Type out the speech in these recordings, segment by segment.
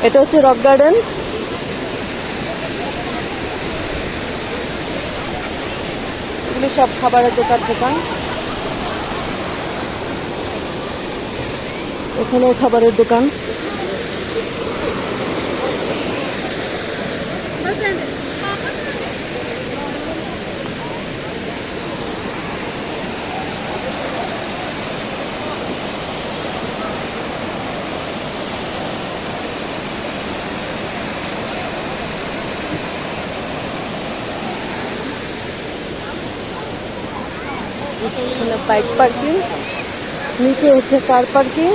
এটা হচ্ছে rock garden. এগুলি সব খাবারের দোকান। এখানে খাবারের দোকান। এখানে বাইক পার্কিং, নিচে হচ্ছে কার পার্কিং।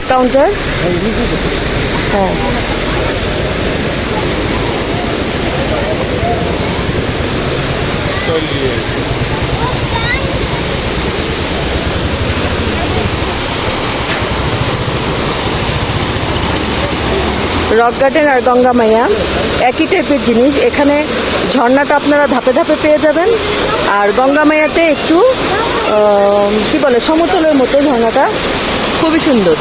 কাউন্টার, হ্যাঁ। রক গার্ডেন আর গঙ্গা মাইয়া একই টাইপের জিনিস। এখানে ঝর্ণাটা আপনারা ধাপে ধাপে পেয়ে যাবেন, আর গঙ্গা মাইয়াতে একটু কি বলে সমতলের মতো ঝর্ণাটা, খুবই সুন্দর।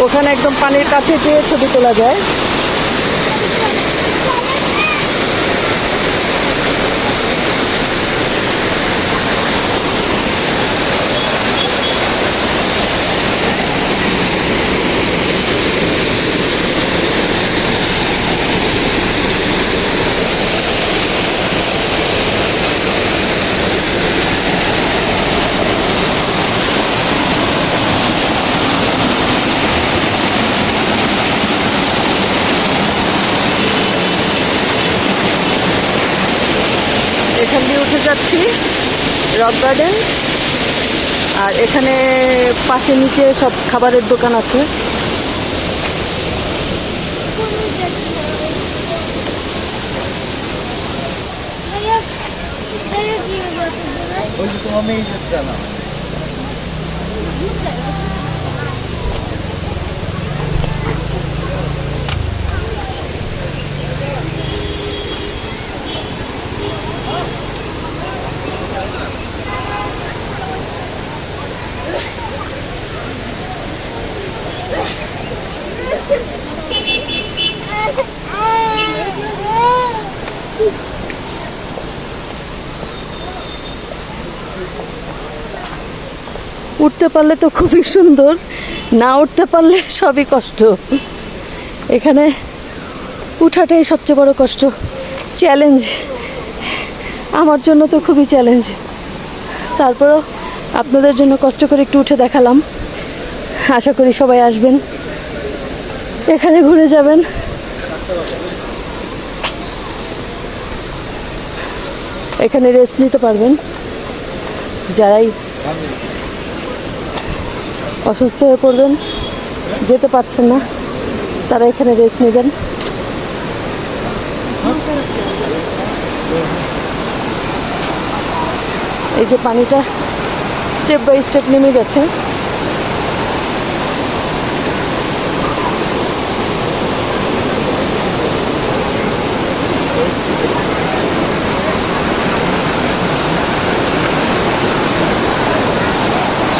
ওখানে একদম পানির কাছে যেয়ে ছবি তোলা যায়। এখান দিয়ে উঠে যাচ্ছি রক গার্ডেন, আর এখানে পাশে নিচে সব খাবারের দোকান আছে। উঠতে পারলে তো খুবই সুন্দর, না উঠতে পারলে সবই কষ্ট। এখানে উঠাটাই সবচেয়ে বড় কষ্ট, চ্যালেঞ্জ। আমার জন্য তো খুবই চ্যালেঞ্জ, তারপরও আপনাদের জন্য কষ্ট করে একটু উঠে দেখালাম। আশা করি সবাই আসবেন, এখানে ঘুরে যাবেন। এখানে রেস্ট নিতে পারবেন, যারাই অসুস্থ হয়ে পড়বেন, যেতে পারছেন না, তারা এখানে রেস্ট নেবেন। এই যে পানিটা স্টেপ বাই স্টেপ নেমে গেছে।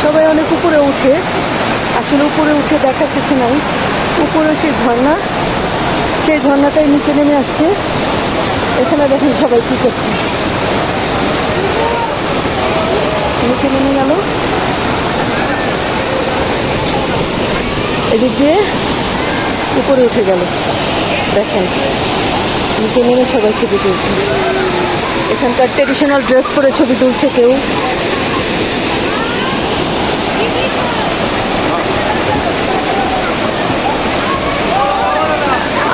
সবাই অনেক উপরে উঠে, আসলে উপরে উঠে দেখার কিছু নাই। উপরে সেই ঝর্ণা, সেই ঝর্ণাটাই নিচে নেমে আসছে। এখানে দেখেন সবাই কী করছে, নিচে নেমে গেল, এদিক দিয়ে উপরে উঠে গেল। দেখেন নিচে নেমে সবাই ছবি তুলছে। এখানকার ট্রেডিশনাল ড্রেস পরে ছবি তুলছে কেউ।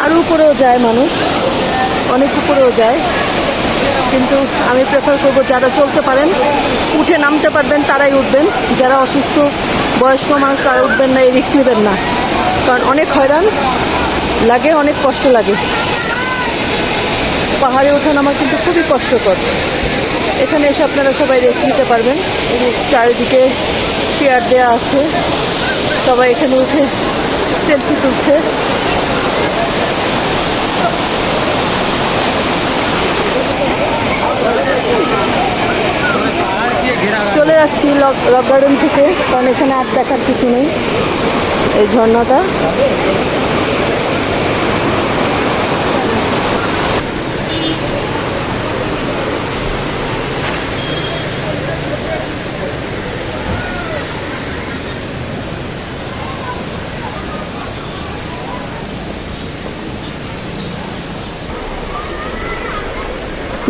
আরও উপরেও যায় মানুষ, অনেক উপরেও যায়, কিন্তু আমি প্রেফার করবো যারা চলতে পারেন, উঠে নামতে পারবেন তারাই উঠবেন। যারা অসুস্থ বয়স্ক মানুষ তারা উঠবেন না, এই রিস্ক নেবেন না, কারণ অনেক হয়রান লাগে, অনেক কষ্ট লাগে। পাহাড়ে ওঠা নামা কিন্তু খুবই কষ্টকর। এখানে এসে আপনারা সবাই রেস্ট নিতে পারবেন। চারিদিকে চেয়ার দেওয়া আছে, সবাই এখানে উঠে সেলফি তুলছে। চলে যাচ্ছি রক গার্ডেন থেকে, কারণ এখানে আর দেখার কিছু নেই। এই ঝর্ণাটা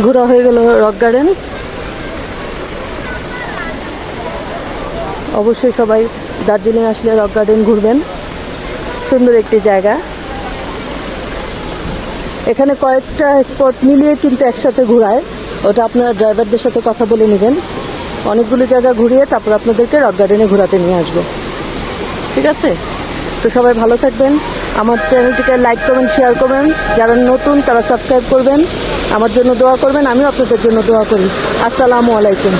ঘোরা হয়ে গেল রক গার্ডেন। অবশ্যই সবাই দার্জিলিং আসলে রক গার্ডেন ঘুরবেন, সুন্দর একটি জায়গা। এখানে কয়েকটা স্পট মিলিয়ে কিন্তু একসাথে ঘোরায়, ওটা আপনারা ড্রাইভারদের সাথে কথা বলে নেবেন। অনেকগুলো জায়গা ঘুরিয়ে তারপর আপনাদেরকে রক গার্ডেনে ঘোরাতে নিয়ে আসবো, ঠিক আছে? তো সবাই ভালো থাকবেন, আমার চ্যানেলটিকে লাইক করবেন, শেয়ার করবেন, যারা নতুন তারা সাবস্ক্রাইব করবেন, আমার জন্য দোয়া করবেন, আমিও আপনাদের জন্য দোয়া করি। আসসালামু আলাইকুম।